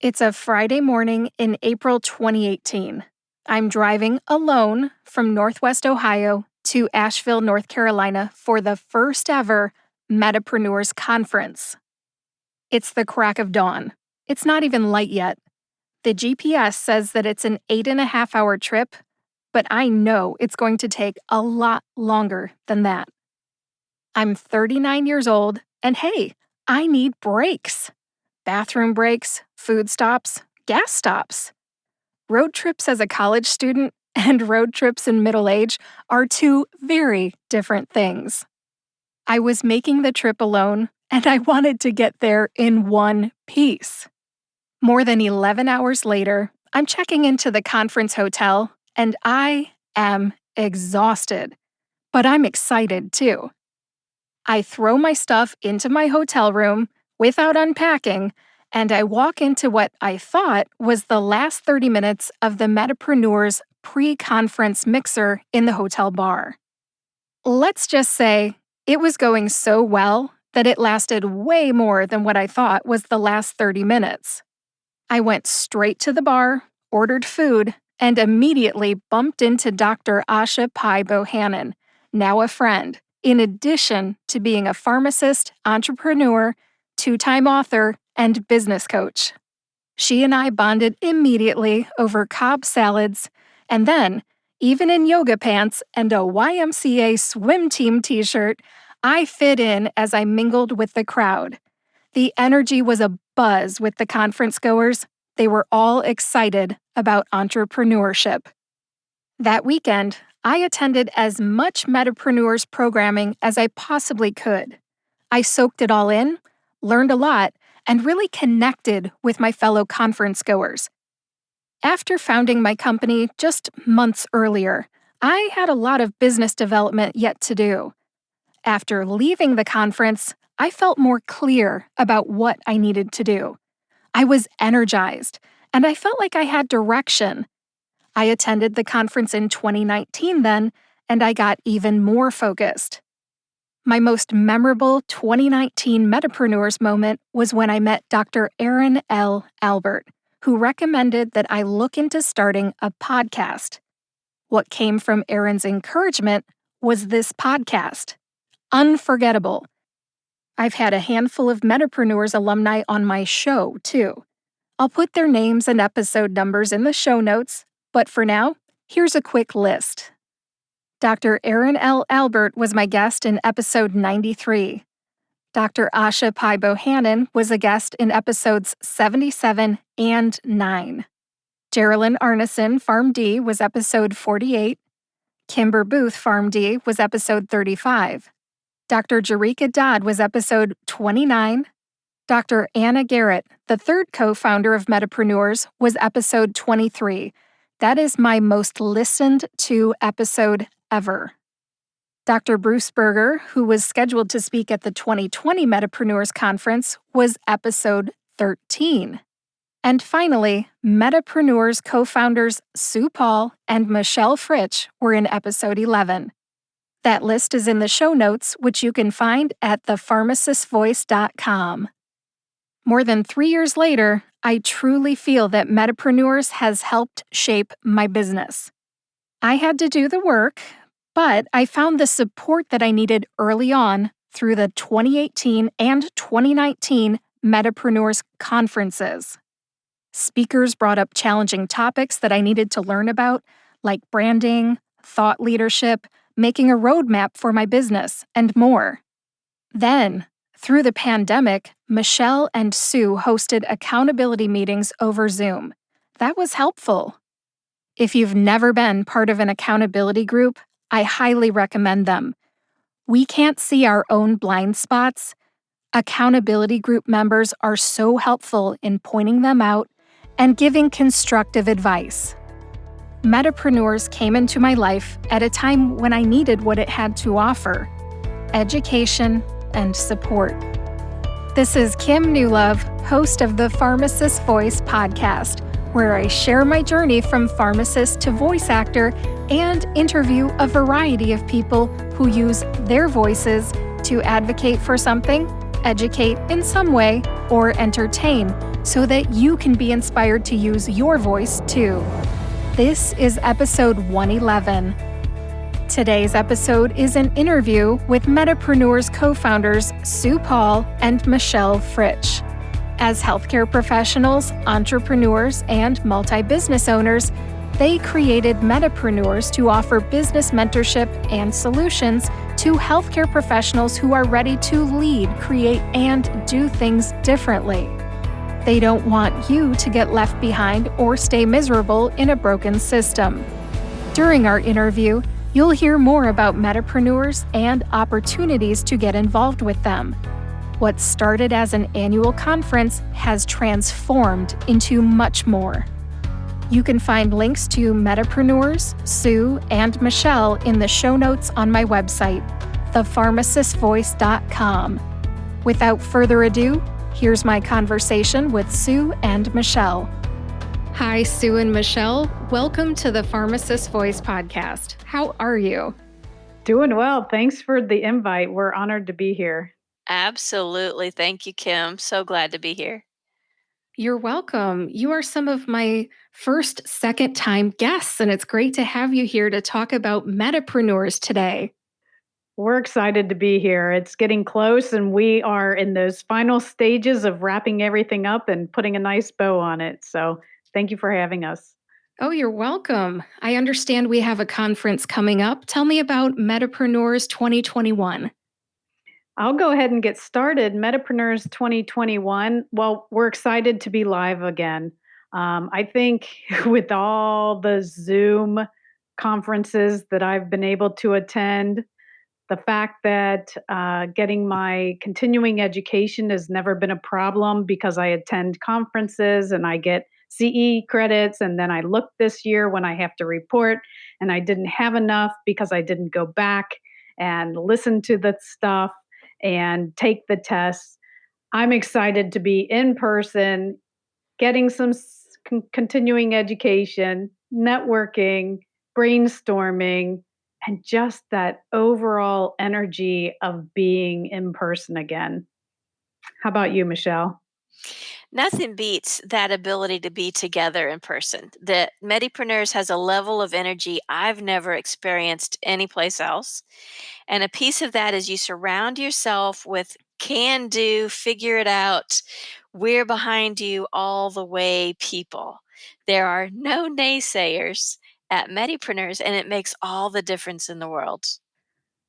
It's a Friday morning in April 2018. I'm driving alone from Northwest Ohio to Asheville, North Carolina for the first ever Medipreneurs conference. It's the crack of dawn. It's not even light yet. The GPS says that it's an 8.5-hour trip, but I know it's going to take a lot longer than that. I'm 39 years old, and hey, I need breaks. Bathroom breaks, food stops, gas stops. Road trips as a college student and road trips in middle age are two very different things. I was making the trip alone, and I wanted to get there in one piece. More than 11 hours later, I'm checking into the conference hotel, and I am exhausted. But I'm excited too. I throw my stuff into my hotel room without unpacking, and I walk into what I thought was the last 30 minutes of the Medipreneurs pre-conference mixer in the hotel bar. Let's just say it was going so well that it lasted way more than what I thought was the last 30 minutes. I went straight to the bar, ordered food, and immediately bumped into Dr. Asha Bohannon, now a friend, in addition to being a pharmacist, entrepreneur, two-time author, and business coach. She and I bonded immediately over Cobb salads, and then, even in yoga pants and a YMCA swim team t-shirt, I fit in as I mingled with the crowd. The energy was a buzz with the conference goers. They were all excited about entrepreneurship. That weekend, I attended as much Medipreneurs programming as I possibly could. I soaked it all in, learned a lot, and really connected with my fellow conference goers. After founding my company just months earlier, I had a lot of business development yet to do. After leaving the conference, I felt more clear about what I needed to do. I was energized, and I felt like I had direction. I attended the conference in 2019 then, and I got even more focused. My most memorable 2019 Medipreneurs moment was when I met Dr. Erin L. Albert, who recommended that I look into starting a podcast. What came from Erin's encouragement was this podcast. Unforgettable. I've had a handful of Medipreneurs alumni on my show, too. I'll put their names and episode numbers in the show notes, but for now, here's a quick list. Dr. Erin L. Albert was my guest in episode 93. Dr. Asha Bohannon was a guest in episodes 77 and 9. Jerilyn Arneson, PharmD, was episode 48. Kimber Boothe, PharmD, was episode 35. Dr. Jerrica Dodd was episode 29. Dr. Anna Garrett, the third co-founder of Medipreneurs, was episode 23. That is my most listened to episode ever. Dr. Bruce Berger, who was scheduled to speak at the 2020 Medipreneurs Conference, was episode 13. And finally, Medipreneurs co-founders Sue Paul and Michelle Fritsch were in episode 11. That list is in the show notes, which you can find at thepharmacistvoice.com. More than 3 years later, I truly feel that Medipreneurs has helped shape my business. I had to do the work, but I found the support that I needed early on through the 2018 and 2019 Medipreneurs conferences. Speakers brought up challenging topics that I needed to learn about, like branding, thought leadership, making a roadmap for my business, and more. Then, through the pandemic, Michelle and Sue hosted accountability meetings over Zoom. That was helpful. If you've never been part of an accountability group, I highly recommend them. We can't see our own blind spots. Accountability group members are so helpful in pointing them out and giving constructive advice. Medipreneurs came into my life at a time when I needed what it had to offer: education and support. This is Kim Newlove, host of the Pharmacist Voice podcast, where I share my journey from pharmacist to voice actor and interview a variety of people who use their voices to advocate for something, educate in some way, or entertain so that you can be inspired to use your voice too. This is episode 111. Today's episode is an interview with Medipreneurs co-founders Sue Paul and Michelle Fritsch. As healthcare professionals, entrepreneurs, and multi-business owners, they created Medipreneurs to offer business mentorship and solutions to healthcare professionals who are ready to lead, create, and do things differently. They don't want you to get left behind or stay miserable in a broken system. During our interview, you'll hear more about Medipreneurs and opportunities to get involved with them. What started as an annual conference has transformed into much more. You can find links to Medipreneurs, Sue, and Michelle in the show notes on my website, thepharmacistvoice.com. Without further ado, here's my conversation with Sue and Michelle. Hi, Sue and Michelle. Welcome to the Pharmacist Voice podcast. How are you? Doing well. Thanks for the invite. We're honored to be here. Absolutely. Thank you, Kim. So glad to be here. You're welcome. You are some of my first, second-time guests, and it's great to have you here to talk about Medipreneurs today. We're excited to be here. It's getting close, and we are in those final stages of wrapping everything up and putting a nice bow on it. So thank you for having us. Oh, you're welcome. I understand we have a conference coming up. Tell me about Medipreneurs 2021. I'll go ahead and get started. Medipreneurs 2021. Well, we're excited to be live again. I think with all the Zoom conferences that I've been able to attend, the fact that getting my continuing education has never been a problem because I attend conferences and I get CE credits. And then I look this year when I have to report and I didn't have enough because I didn't go back and listen to the stuff and take the tests. I'm excited to be in person, getting some continuing education, networking, brainstorming, and just that overall energy of being in person again. How about you, Michelle? Nothing beats that ability to be together in person. The Medipreneurs has a level of energy I've never experienced anyplace else. And a piece of that is you surround yourself with can do, figure it out, we're behind you all the way people. There are no naysayers at Medipreneurs, and it makes all the difference in the world.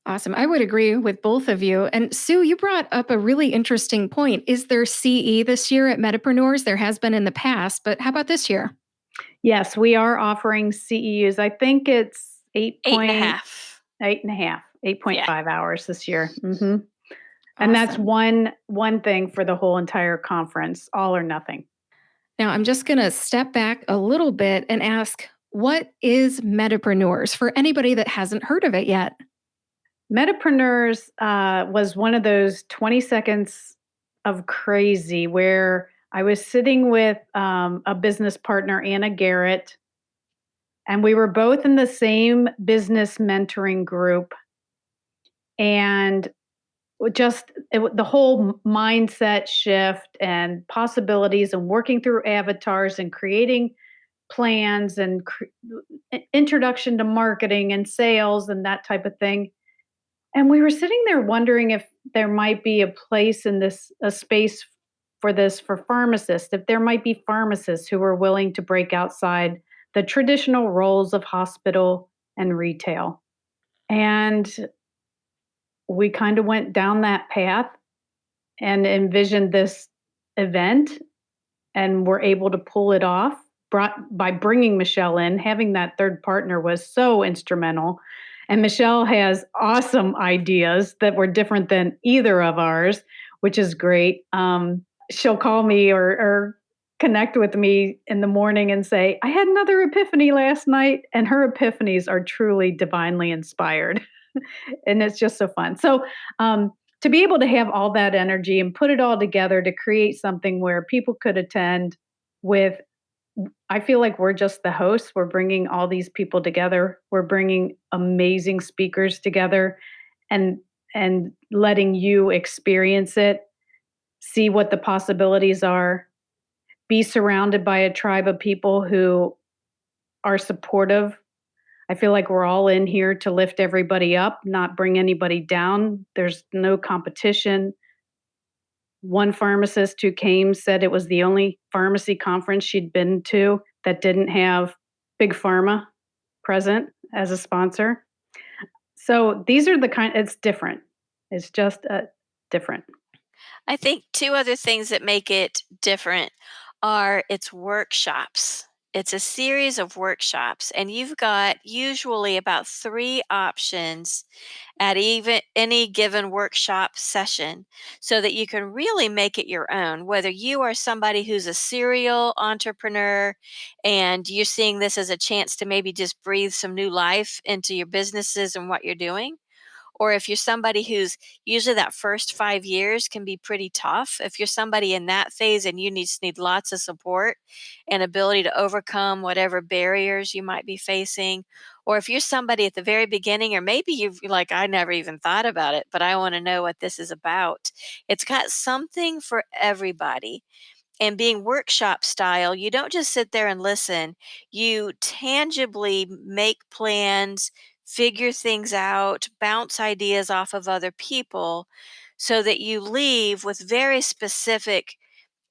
Awesome. I would agree with both of you. And Sue, you brought up a really interesting point. Is there CE this year at Medipreneurs? There has been in the past, but how about this year? Yes, we are offering CEUs. I think it's 8.5. 8.5 hours this year. Mm-hmm. And that's one thing for the whole entire conference, all or nothing. Now, I'm just going to step back a little bit and ask, what is Medipreneurs for anybody that hasn't heard of it yet? Medipreneurs was one of those 20 seconds of crazy where I was sitting with a business partner, Anna Garrett, and we were both in the same business mentoring group. And the whole mindset shift and possibilities and working through avatars and creating plans and introduction to marketing and sales and that type of thing. And we were sitting there wondering if there might be a place in a space for this for pharmacists, if there might be pharmacists who are willing to break outside the traditional roles of hospital and retail. And we kind of went down that path and envisioned this event and were able to pull it off by bringing Michelle in. Having that third partner was so instrumental. And Michelle has awesome ideas that were different than either of ours, which is great. She'll call me or connect with me in the morning and say, I had another epiphany last night. And her epiphanies are truly divinely inspired. And it's just so fun. So to be able to have all that energy and put it all together to create something where people could attend with, I feel like we're just the hosts. We're bringing all these people together. We're bringing amazing speakers together and letting you experience it, see what the possibilities are, be surrounded by a tribe of people who are supportive. I feel like we're all in here to lift everybody up, not bring anybody down. There's no competition. One pharmacist who came said it was the only pharmacy conference she'd been to that didn't have Big Pharma present as a sponsor. So these are the kind, it's different. It's just different. I think two other things that make it different are its workshops. It's a series of workshops, and you've got usually about 3 options at even any given workshop session so that you can really make it your own. Whether you are somebody who's a serial entrepreneur and you're seeing this as a chance to maybe just breathe some new life into your businesses and what you're doing, or if you're somebody who's usually that first 5 years can be pretty tough. If you're somebody in that phase and you need lots of support and ability to overcome whatever barriers you might be facing, or if you're somebody at the very beginning, or maybe you're like, I never even thought about it, but I want to know what this is about. It's got something for everybody. And being workshop style, you don't just sit there and listen. You tangibly make plans, figure things out, bounce ideas off of other people so that you leave with very specific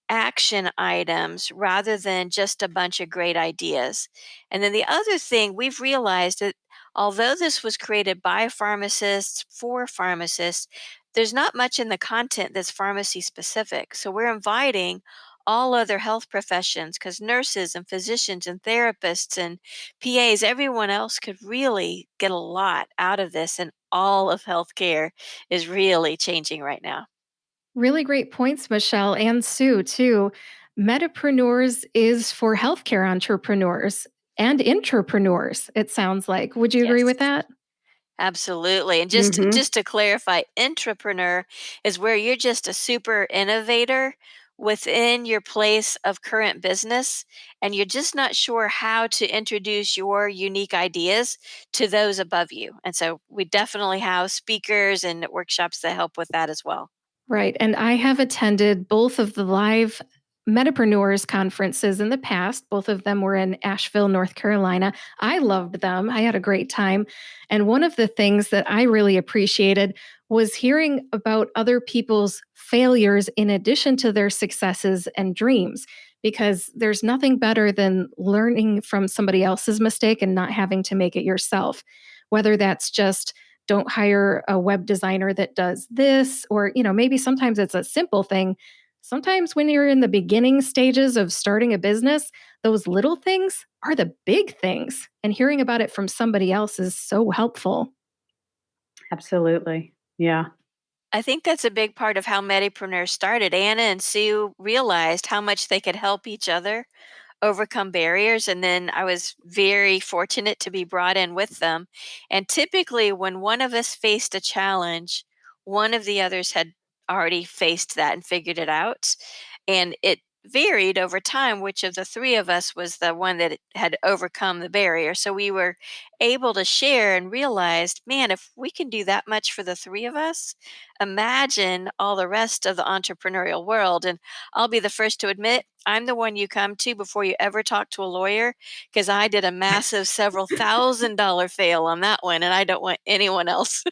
action items rather than just a bunch of great ideas. And then the other thing we've realized that although this was created by pharmacists for pharmacists, there's not much in the content that's pharmacy specific. So we're inviting all other health professions because nurses and physicians and therapists and PAs, everyone else could really get a lot out of this. And all of healthcare is really changing right now. Really great points, Michelle and Sue, too. Medipreneurs is for healthcare entrepreneurs and intrapreneurs, it sounds like. Would you agree Yes. with that? Absolutely. And just Mhm. just to clarify, intrapreneur is where you're just a super innovator within your place of current business and you're just not sure how to introduce your unique ideas to those above you. And so we definitely have speakers and workshops that help with that as well. Right. And I have attended both of the live Medipreneurs conferences in the past. Both of them were in Asheville, North Carolina. I loved them. I had a great time. And one of the things that I really appreciated was hearing about other people's failures in addition to their successes and dreams, because there's nothing better than learning from somebody else's mistake and not having to make it yourself. Whether that's just don't hire a web designer that does this, or maybe sometimes it's a simple thing. Sometimes when you're in the beginning stages of starting a business, those little things are the big things, and hearing about it from somebody else is so helpful. Absolutely. Yeah. I think that's a big part of how Medipreneurs started. Anna and Sue realized how much they could help each other overcome barriers. And then I was very fortunate to be brought in with them. And typically, when one of us faced a challenge, one of the others had already faced that and figured it out. And it varied over time which of the 3 of us was the one that had overcome the barrier. So we were able to share and realized, man, if we can do that much for the 3 of us, imagine all the rest of the entrepreneurial world. And I'll be the first to admit, I'm the one you come to before you ever talk to a lawyer because I did a massive several $1,000 fail on that one, and I don't want anyone else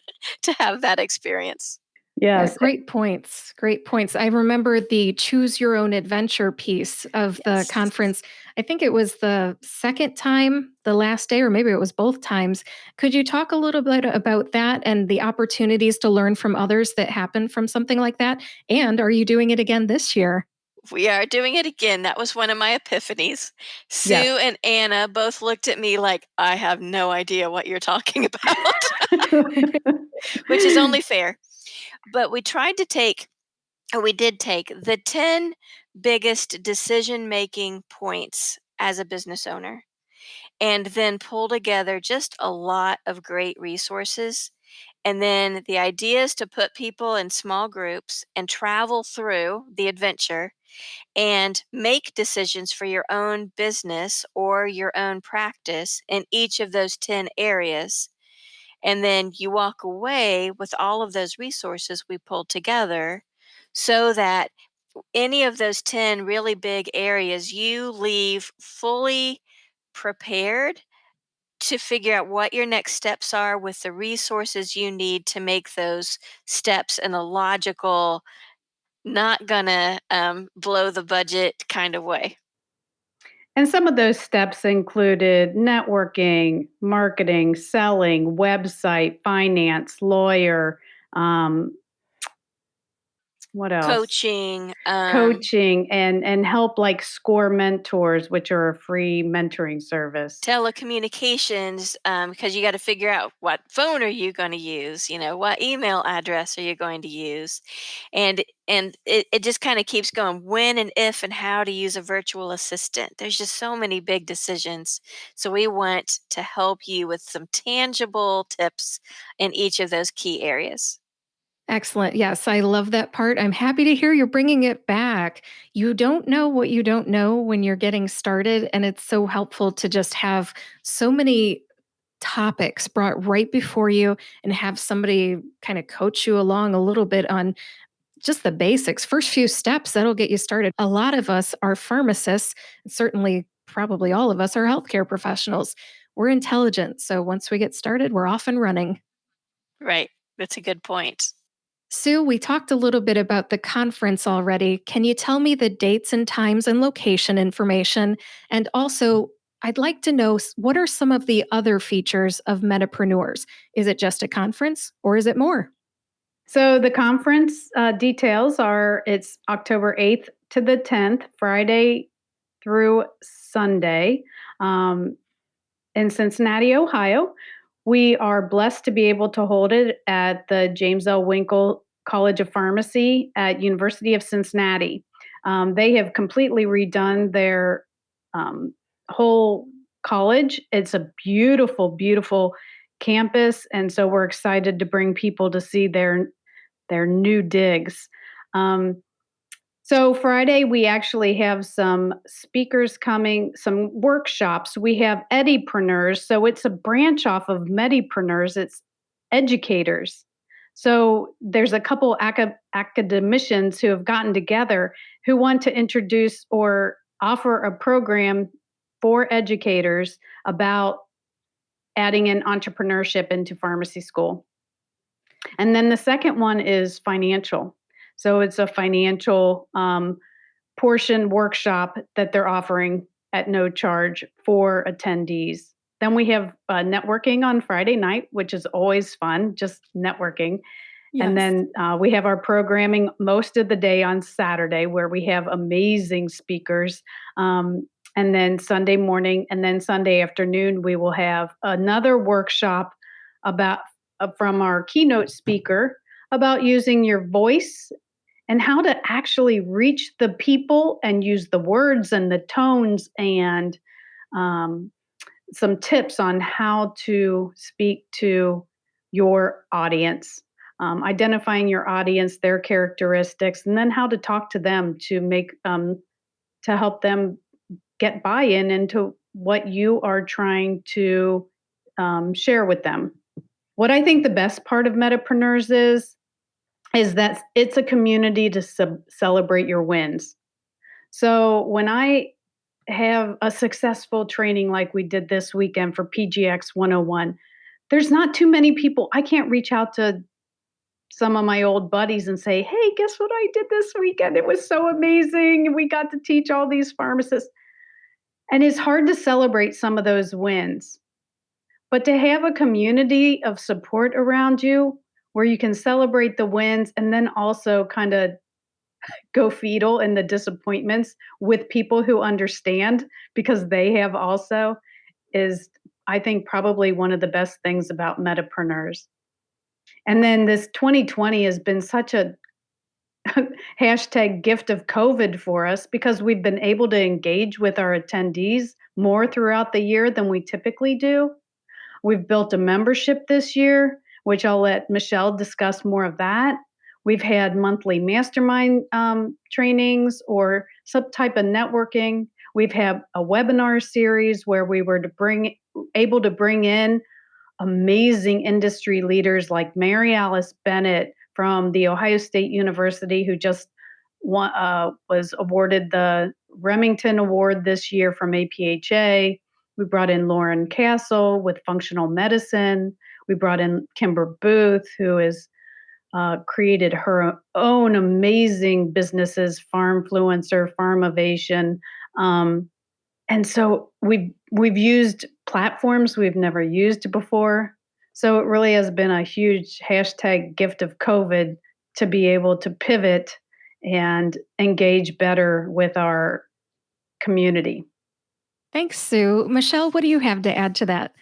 to have that experience. Yeah, Yes. great points. Great points. I remember the choose your own adventure piece of the Yes. conference. I think it was the second time, the last day, or maybe it was both times. Could you talk a little bit about that and the opportunities to learn from others that happen from something like that? And are you doing it again this year? We are doing it again. That was one of my epiphanies. Yes. Sue and Anna both looked at me like, I have no idea what you're talking about, which is only fair. But we did take the 10 biggest decision making points as a business owner and then pull together just a lot of great resources. And then the idea is to put people in small groups and travel through the adventure and make decisions for your own business or your own practice in each of those 10 areas. And then you walk away with all of those resources we pulled together so that any of those 10 really big areas, you leave fully prepared to figure out what your next steps are with the resources you need to make those steps in a logical, not gonna blow the budget kind of way. And some of those steps included networking, marketing, selling, website, finance, lawyer, um, what else? Coaching, Coaching and help like Score Mentors, which are a free mentoring service. telecommunications, because you got to figure out what phone are you going to use, what email address are you going to use, and it just kind of keeps going, when and if and how to use a virtual assistant. There's just so many big decisions, so we want to help you with some tangible tips in each of those key areas. Excellent. Yes, I love that part. I'm happy to hear you're bringing it back. You don't know what you don't know when you're getting started. And it's so helpful to just have so many topics brought right before you and have somebody kind of coach you along a little bit on just the basics. First few steps that'll get you started. A lot of us are pharmacists, certainly, probably all of us are healthcare professionals. We're intelligent. So once we get started, we're off and running. Right, that's a good point. Sue, we talked a little bit about the conference already. Can you tell me the dates and times and location information? And also, I'd like to know what are some of the other features of Medipreneurs? Is it just a conference or is it more? So the conference details are it's October 8th to the 10th, Friday through Sunday, um, in Cincinnati, Ohio. We are blessed to be able to hold it at the James L. Winkle College of Pharmacy at University of Cincinnati. They have completely redone their um, whole college. It's a beautiful, beautiful campus, and so we're excited to bring people to see their new digs. Um, so Friday, we actually have some speakers coming, some workshops. We have Edipreneurs. So it's a branch off of Medipreneurs. It's educators. So there's a couple academicians who have gotten together who want to introduce or offer a program for educators about adding in entrepreneurship into pharmacy school. And then the second one is financial. So it's a financial portion workshop that they're offering at no charge for attendees. Then we have networking on Friday night, which is always fun, just networking. And Yes. then we have our programming most of the day on Saturday, where we have amazing speakers. And then Sunday morning and then Sunday afternoon, we will have another workshop about from our keynote speaker about using your voice and how to actually reach the people and use the words and the tones and um, some tips on how to speak to your audience, identifying your audience, their characteristics, and then how to talk to them to make to help them get buy-in into what you are trying to share with them. What I think the best part of Medipreneurs is that it's a community to celebrate your wins. So when I have a successful training like we did this weekend for PGX 101, there's not too many people. I can't reach out to some of my old buddies and say, hey, guess what I did this weekend? It was so amazing. We got to teach all these pharmacists. And it's hard to celebrate some of those wins. But to have a community of support around you where you can celebrate the wins and then also kind of go fetal in the disappointments with people who understand because they have also is, I think, probably one of the best things about Medipreneurs. And then this 2020 has been such a hashtag gift of COVID for us because we've been able to engage with our attendees more throughout the year than we typically do. We've built a membership this year, which I'll let Michelle discuss more of that. We've had monthly mastermind trainings or some type of networking. We've had a webinar series where we were able to bring in amazing industry leaders like Mary Alice Bennett from the Ohio State University, who just was awarded the Remington Award this year from APHA. We brought in Lauren Castle with functional medicine. We brought in Kimber Boothe, who has created her own amazing businesses, Farmfluencer, Farmavation. And so we've used platforms we've never used before. So it really has been a huge hashtag gift of COVID to be able to pivot and engage better with our community. Thanks, Sue. Michelle, what do you have to add to that?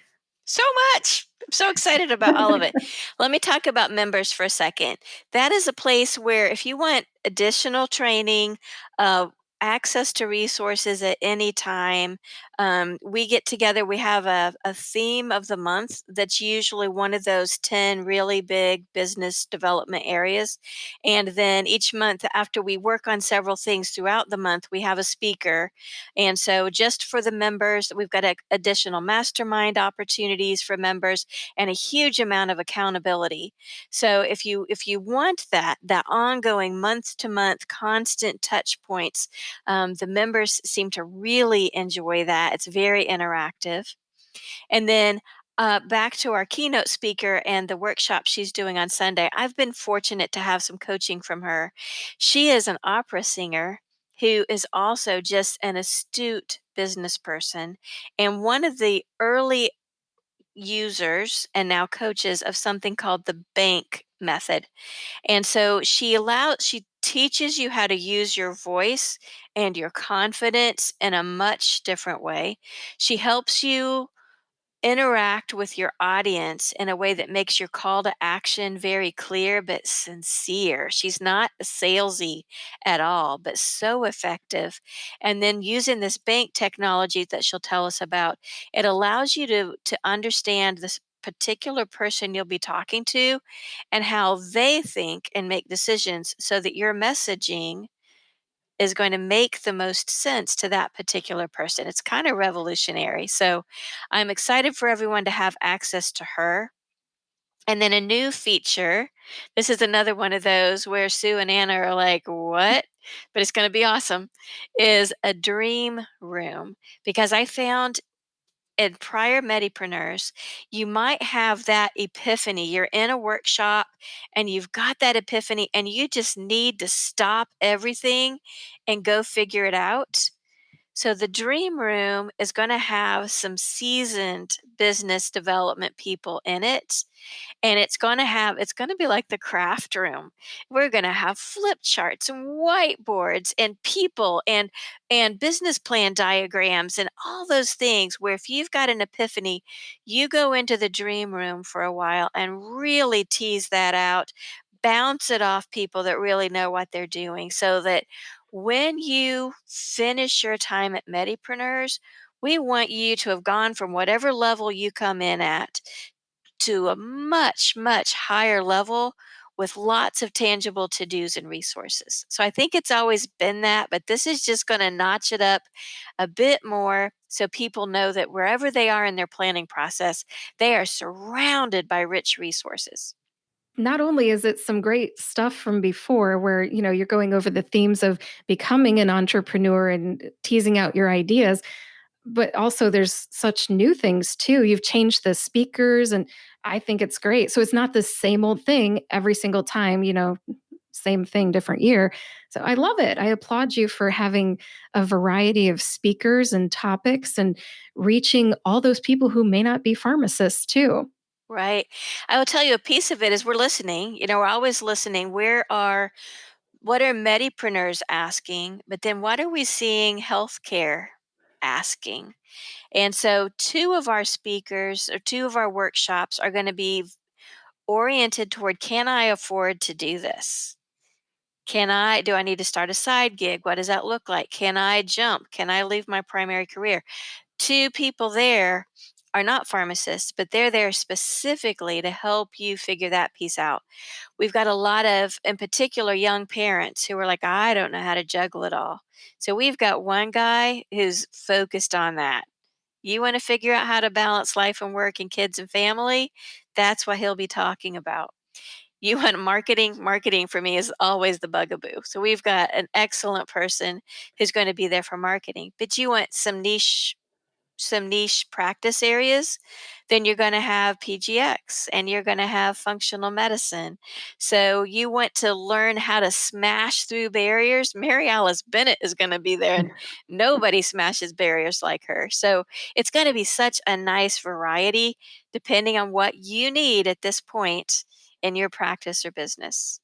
So much. I'm so excited about all of it. Let me talk about members for a second. That is a place where if you want additional training, access to resources at any time, we get together. We have a theme of the month that's usually one of those 10 really big business development areas. And then each month, after we work on several things throughout the month, we have a speaker. And so just for the members, we've got additional mastermind opportunities for members and a huge amount of accountability. So if you want that ongoing month to month constant touch points, the members seem to really enjoy that. It's very interactive. And then back to our keynote speaker and the workshop she's doing on Sunday. I've been fortunate to have some coaching from her. She is an opera singer who is also just an astute business person and one of the early users and now coaches of something called the bank method. And so she teaches you how to use your voice and your confidence in a much different way. She helps you interact with your audience in a way that makes your call to action very clear but sincere. She's not salesy at all, but so effective. And then using this bank technology that she'll tell us about, it allows you to understand this particular person you'll be talking to and how they think and make decisions so that your messaging is going to make the most sense to that particular person. It's kind of revolutionary. So I'm excited for everyone to have access to her. And then a new feature. This is another one of those where Sue and Anna are like, what? But it's going to be awesome. Is a dream room. Because I found in prior Medipreneurs, you might have that epiphany. You're in a workshop and you've got that epiphany and you just need to stop everything and go figure it out. So the dream room is going to have some seasoned business development people in it, and it's going to be like the craft room. We're going to have flip charts and whiteboards and people and business plan diagrams and all those things where if you've got an epiphany, you go into the dream room for a while and really tease that out, bounce it off people that really know what they're doing so that when you finish your time at Medipreneurs, we want you to have gone from whatever level you come in at to a much, much higher level with lots of tangible to dos and resources. So I think it's always been that, but this is just going to notch it up a bit more so people know that wherever they are in their planning process, they are surrounded by rich resources. Not only is it some great stuff from before where, you're going over the themes of becoming an entrepreneur and teasing out your ideas, but also there's such new things too. You've changed the speakers and I think it's great. So it's not the same old thing every single time, same thing, different year. So I love it. I applaud you for having a variety of speakers and topics and reaching all those people who may not be pharmacists too. Right. I will tell you a piece of it is we're listening. We're always listening. What are medipreneurs asking? But then what are we seeing healthcare asking? And so two of our speakers or two of our workshops are going to be oriented toward, can I afford to do this? Do I need to start a side gig? What does that look like? Can I jump? Can I leave my primary career? Two people there are not pharmacists, but they're there specifically to help you figure that piece out. We've got a lot of, in particular, young parents who are like, I don't know how to juggle it all. So we've got one guy who's focused on that. You want to figure out how to balance life and work and kids and family? That's what he'll be talking about. You want marketing? Marketing for me is always the bugaboo. So we've got an excellent person who's going to be there for marketing. But you want some niche practice areas, then you're going to have PGX and you're going to have functional medicine. So you want to learn how to smash through barriers. Mary Alice Bennett is going to be there, and nobody smashes barriers like her. So it's going to be such a nice variety depending on what you need at this point in your practice or business.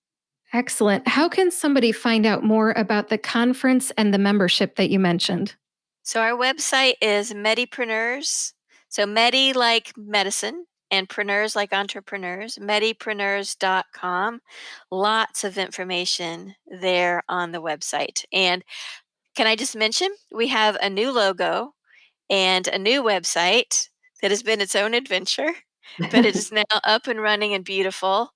Excellent. How can somebody find out more about the conference and the membership that you mentioned? So our website is Medipreneurs. So Medi like medicine and preneurs like entrepreneurs, medipreneurs.com. Lots of information there on the website. And can I just mention, we have a new logo and a new website that has been its own adventure, but it is now up and running and beautiful.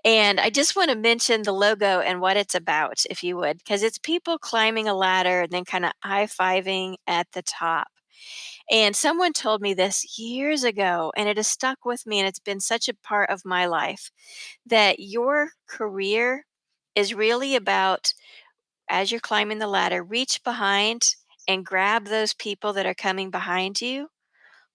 And I just want to mention the logo and what it's about, if you would, because it's people climbing a ladder and then kind of high-fiving at the top. And someone told me this years ago, and it has stuck with me, and it's been such a part of my life, that your career is really about, as you're climbing the ladder, reach behind and grab those people that are coming behind you,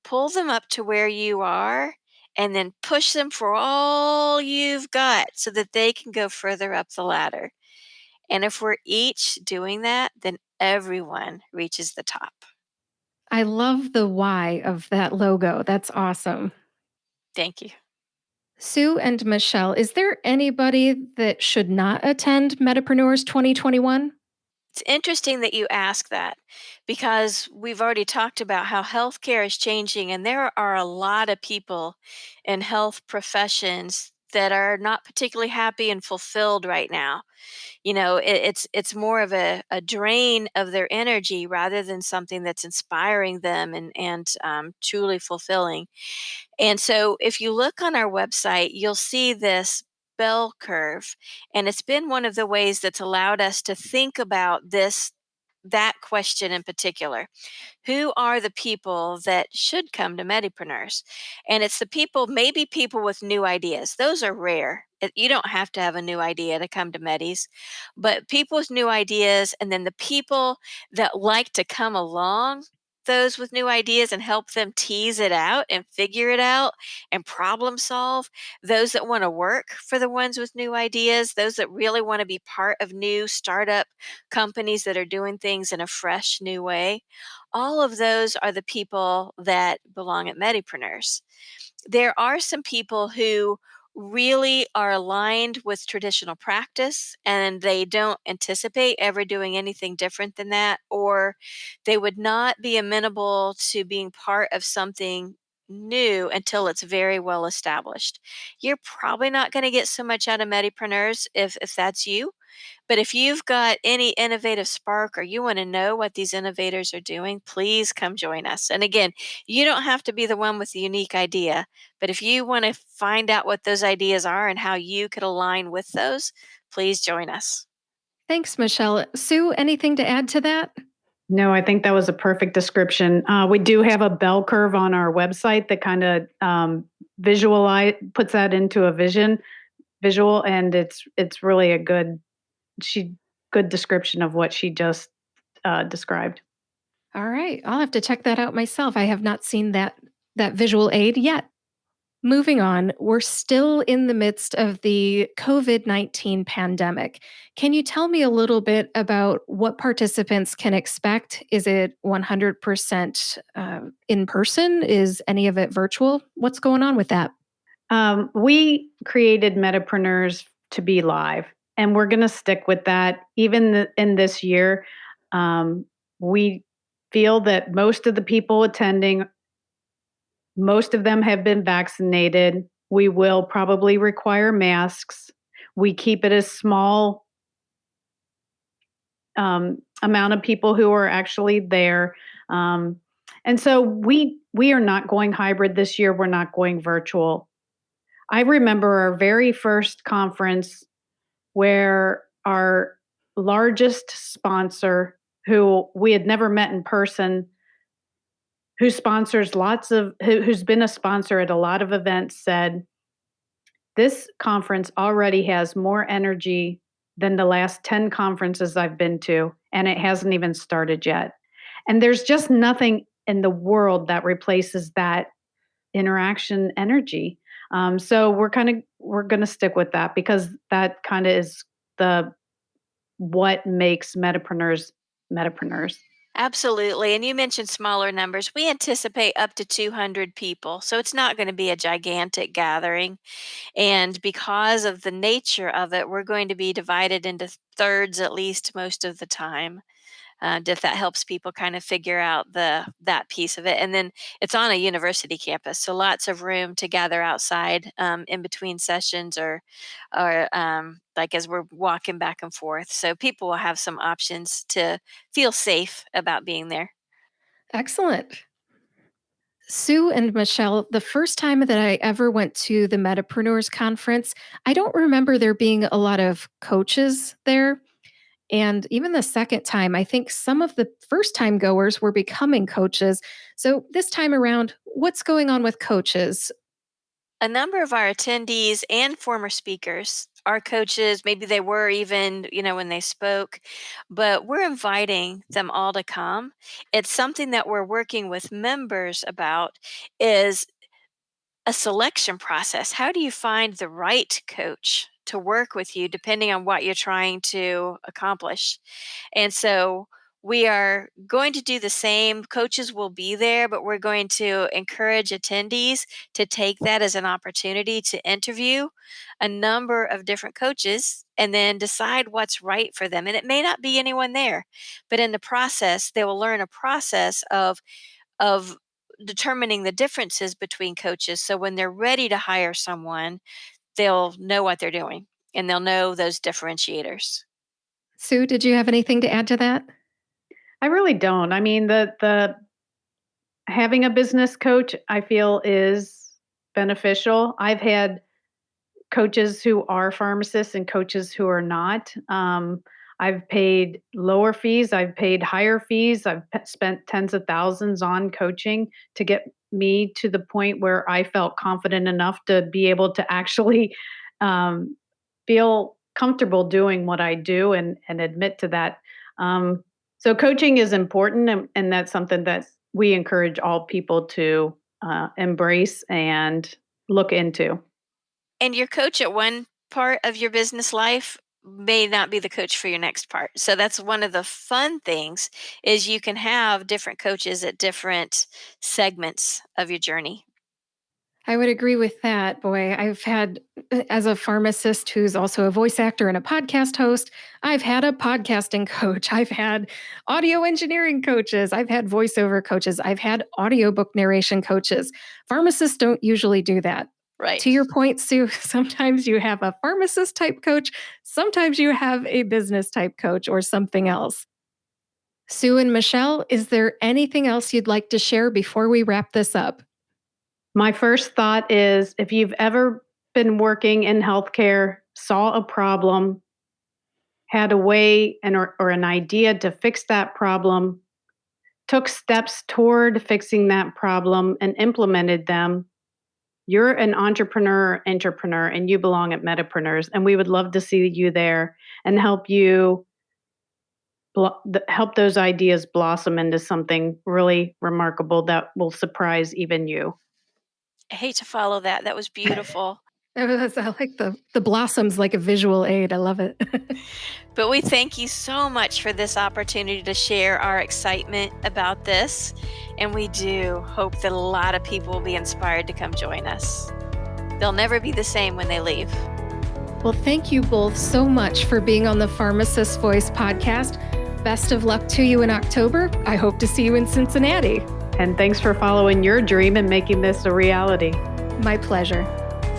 pull them up to where you are, and then push them for all you've got so that they can go further up the ladder. And if we're each doing that, then everyone reaches the top. I love the why of that logo. That's awesome. Thank you. Sue and Michelle, is there anybody that should not attend Medipreneurs 2021? It's interesting that you ask that because we've already talked about how healthcare is changing, and there are a lot of people in health professions that are not particularly happy and fulfilled right now. It's more of a drain of their energy rather than something that's inspiring them and truly fulfilling. And so if you look on our website, you'll see this bell curve. And it's been one of the ways that's allowed us to think about that question in particular. Who are the people that should come to Medipreneurs? And it's the people, maybe people with new ideas. Those are rare. You don't have to have a new idea to come to Medis, but people with new ideas, and then the people that like to come along those with new ideas and help them tease it out and figure it out and problem solve. Those that want to work for the ones with new ideas, those that really want to be part of new startup companies that are doing things in a fresh new way. All of those are the people that belong at Medipreneurs. There are some people who really are aligned with traditional practice and they don't anticipate ever doing anything different than that, or they would not be amenable to being part of something new until it's very well established. You're probably not going to get so much out of Medipreneurs if that's you. But if you've got any innovative spark or you want to know what these innovators are doing, please come join us. And again, you don't have to be the one with the unique idea, but if you want to find out what those ideas are and how you could align with those, please join us. Thanks, Michelle. Sue, anything to add to that? No, I think that was a perfect description. We do have a bell curve on our website that kind of puts that into a visual, and it's really a good description of what she just described. All right, I'll have to check that out myself. I have not seen that visual aid yet. Moving on, we're still in the midst of the COVID-19 pandemic. Can you tell me a little bit about what participants can expect? Is it 100% in person? Is any of it virtual? What's going on with that? We created Medipreneurs to be live, and we're going to stick with that even in this year. We feel that most of the people attending, most of them have been vaccinated. We will probably require masks. We keep it a small amount of people who are actually there. And so we are not going hybrid this year. We're not going virtual. I remember our very first conference where our largest sponsor, who we had never met in person, who's been a sponsor at a lot of events, said, this conference already has more energy than the last 10 conferences I've been to, and it hasn't even started yet. And there's just nothing in the world that replaces that interaction energy. So we're going to stick with that, because that kind of is what makes Medipreneurs. Absolutely. And you mentioned smaller numbers. We anticipate up to 200 people. So it's not going to be a gigantic gathering. And because of the nature of it, we're going to be divided into thirds at least most of the time. If that helps people kind of figure out that piece of it. And then it's on a university campus, so lots of room to gather outside in between sessions, or like as we're walking back and forth. So people will have some options to feel safe about being there. Excellent. Sue and Michelle, the first time that I ever went to the Medipreneurs conference, I don't remember there being a lot of coaches there. And even the second time, I think some of the first time goers were becoming coaches. So this time around, what's going on with coaches? A number of our attendees and former speakers are coaches. Maybe they were even, when they spoke, but we're inviting them all to come. It's something that we're working with members about, is a selection process. How do you find the right coach to work with you depending on what you're trying to accomplish? And so we are going to do the same. Coaches will be there, but we're going to encourage attendees to take that as an opportunity to interview a number of different coaches and then decide what's right for them. And it may not be anyone there, but in the process, they will learn a process of determining the differences between coaches. So when they're ready to hire someone, they'll know what they're doing and they'll know those differentiators. Sue, did you have anything to add to that? I really don't. I mean, the having a business coach, I feel, is beneficial. I've had coaches who are pharmacists and coaches who are not. I've paid lower fees. I've paid higher fees. I've spent tens of thousands on coaching to get me to the point where I felt confident enough to be able to actually feel comfortable doing what I do and admit to that. So coaching is important, and that's something that we encourage all people to embrace and look into. And your coach at one part of your business life may not be the coach for your next part. So that's one of the fun things, is you can have different coaches at different segments of your journey. I would agree with that. Boy, I've had, as a pharmacist who's also a voice actor and a podcast host, I've had a podcasting coach. I've had audio engineering coaches. I've had voiceover coaches. I've had audiobook narration coaches. Pharmacists don't usually do that. Right. To your point, Sue, sometimes you have a pharmacist type coach. Sometimes you have a business type coach or something else. Sue and Michelle, is there anything else you'd like to share before we wrap this up? My first thought is, if you've ever been working in healthcare, saw a problem, had a way or an idea to fix that problem, took steps toward fixing that problem and implemented them, you're an entrepreneur, and you belong at Medipreneurs. And we would love to see you there and help you help those ideas blossom into something really remarkable that will surprise even you. I hate to follow that. That was beautiful. I like the blossoms, like a visual aid. I love it. But we thank you so much for this opportunity to share our excitement about this. And we do hope that a lot of people will be inspired to come join us. They'll never be the same when they leave. Well, thank you both so much for being on the Pharmacist Voice podcast. Best of luck to you in October. I hope to see you in Cincinnati. And thanks for following your dream and making this a reality. My pleasure.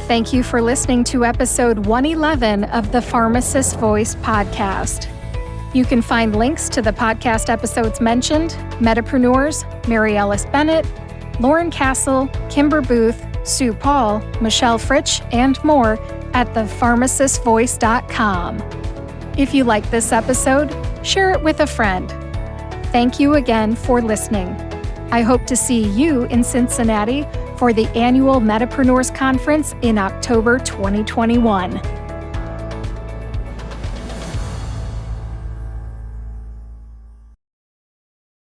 Thank you for listening to episode 111 of the Pharmacist Voice podcast. You can find links to the podcast episodes mentioned, Medipreneurs, Mary Ellis Bennett, Lauren Castle, Kimber Boothe, Sue Paul, Michelle Fritsch, and more at thepharmacistvoice.com. If you like this episode, share it with a friend. Thank you again for listening. I hope to see you in Cincinnati for the annual Medipreneurs Conference in October 2021.